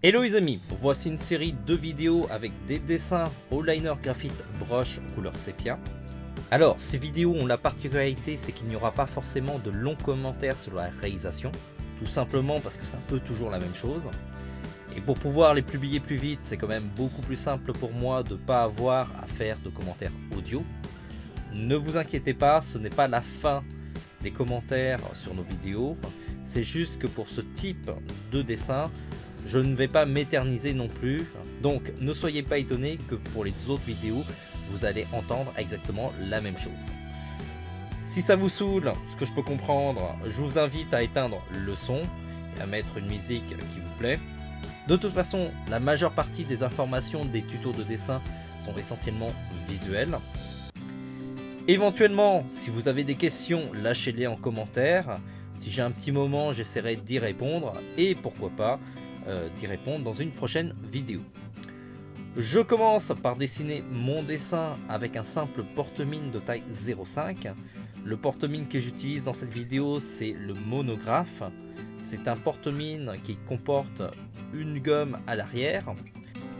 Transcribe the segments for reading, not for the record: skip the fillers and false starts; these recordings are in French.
Hello les amis, voici une série de vidéos avec des dessins au liner graphite brush couleur sépia. Alors ces vidéos ont la particularité, c'est qu'il n'y aura pas forcément de longs commentaires sur la réalisation, tout simplement parce que c'est un peu toujours la même chose. Et pour pouvoir les publier plus vite, c'est quand même beaucoup plus simple pour moi de ne pas avoir à faire de commentaires audio. Ne vous inquiétez pas, ce n'est pas la fin des commentaires sur nos vidéos, c'est juste que pour ce type de dessin, je ne vais pas m'éterniser non plus, donc ne soyez pas étonnés que pour les autres vidéos, vous allez entendre exactement la même chose. Si ça vous saoule, ce que je peux comprendre, je vous invite à éteindre le son et à mettre une musique qui vous plaît. De toute façon, la majeure partie des informations des tutos de dessin sont essentiellement visuels. Éventuellement, si vous avez des questions, lâchez-les en commentaire. Si j'ai un petit moment, j'essaierai d'y répondre et pourquoi pas d'y répondre dans une prochaine vidéo. Je commence par dessiner mon dessin avec un simple porte-mine de taille 0,5. Le porte-mine que j'utilise dans cette vidéo, c'est le monographe. C'est un porte-mine qui comporte une gomme à l'arrière.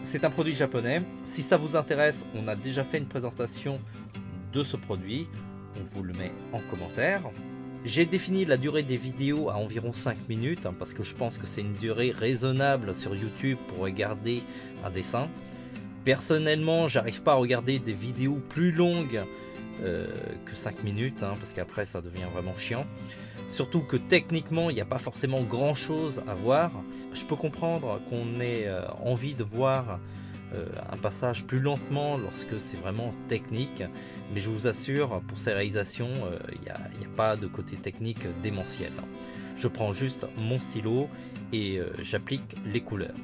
C'est un produit japonais. Si ça vous intéresse, on a déjà fait une présentation de ce produit. On vous le met en commentaire. J'ai défini la durée des vidéos à environ 5 minutes parce que je pense que c'est une durée raisonnable sur YouTube pour regarder un dessin. Personnellement, j'arrive pas à regarder des vidéos plus longues que 5 minutes parce qu'après ça devient vraiment chiant. Surtout que techniquement, il n'y a pas forcément grand chose à voir. Je peux comprendre qu'on ait envie de voir un passage plus lentement lorsque c'est vraiment technique, mais je vous assure, pour ces réalisations, il n'y a pas de côté technique démentiel. Je prends juste mon stylo et j'applique les couleurs.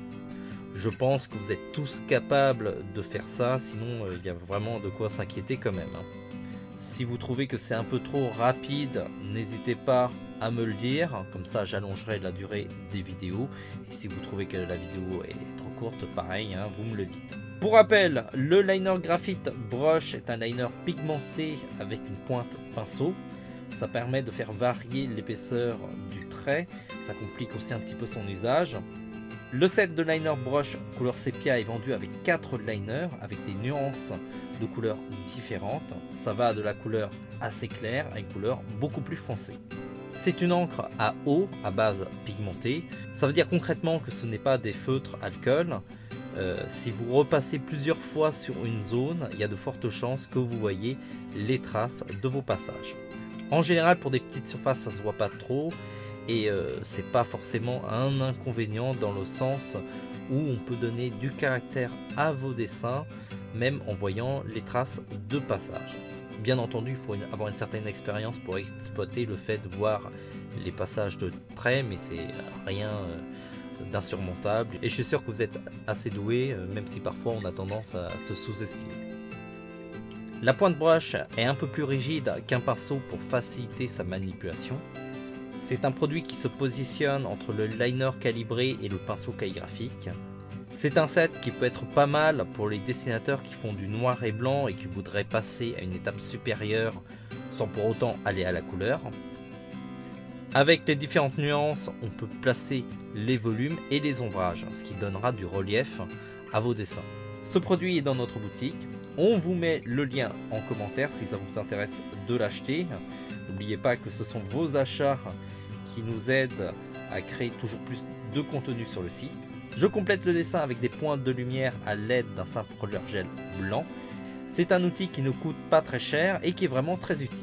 Je pense que vous êtes tous capables de faire ça, sinon il y a vraiment de quoi s'inquiéter quand même. Si vous trouvez que c'est un peu trop rapide, n'hésitez pas à me le dire, comme ça j'allongerai la durée des vidéos. Et si vous trouvez que la vidéo est trop courte, pareil, vous me le dites. Pour rappel, le liner graphite brush est un liner pigmenté avec une pointe pinceau. Ça permet de faire varier l'épaisseur du trait, ça complique aussi un petit peu son usage. Le set de liner brush couleur sépia est vendu avec 4 liners avec des nuances de couleurs différentes. Ça va de la couleur assez claire à une couleur beaucoup plus foncée. C'est une encre à eau à base pigmentée. Ça veut dire concrètement que ce n'est pas des feutres alcool. Si vous repassez plusieurs fois sur une zone, il y a de fortes chances que vous voyez les traces de vos passages. En général, pour des petites surfaces, ça se voit pas trop. Et c'est pas forcément un inconvénient dans le sens où on peut donner du caractère à vos dessins même en voyant les traces de passage. Bien entendu, il faut avoir une certaine expérience pour exploiter le fait de voir les passages de traits, mais c'est rien d'insurmontable et je suis sûr que vous êtes assez doué, même si parfois on a tendance à se sous-estimer. La pointe brush est un peu plus rigide qu'un pinceau pour faciliter sa manipulation. C'est un produit qui se positionne entre le liner calibré et le pinceau calligraphique. C'est un set qui peut être pas mal pour les dessinateurs qui font du noir et blanc et qui voudraient passer à une étape supérieure sans pour autant aller à la couleur. Avec les différentes nuances, on peut placer les volumes et les ombrages, ce qui donnera du relief à vos dessins. Ce produit est dans notre boutique. On vous met le lien en commentaire si ça vous intéresse de l'acheter. N'oubliez pas que ce sont vos achats qui nous aident à créer toujours plus de contenu sur le site. Je complète le dessin avec des pointes de lumière à l'aide d'un simple roller gel blanc. C'est un outil qui ne coûte pas très cher et qui est vraiment très utile.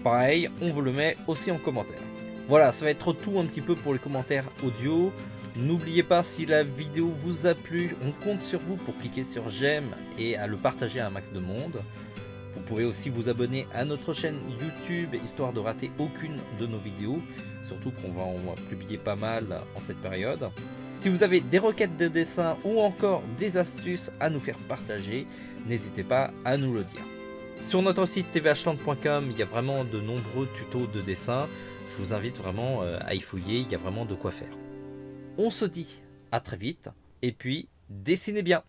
Pareil, on vous le met aussi en commentaire. Voilà, ça va être tout un petit peu pour les commentaires audio. N'oubliez pas, si la vidéo vous a plu, on compte sur vous pour cliquer sur j'aime et à le partager à un max de monde. Vous pouvez aussi vous abonner à notre chaîne YouTube histoire de rater aucune de nos vidéos, surtout qu'on va en publier pas mal en cette période. Si vous avez des requêtes de dessin ou encore des astuces à nous faire partager, n'hésitez pas à nous le dire. Sur notre site tvhland.com, il y a vraiment de nombreux tutos de dessin. Je vous invite vraiment à y fouiller, il y a vraiment de quoi faire. On se dit à très vite et puis dessinez bien.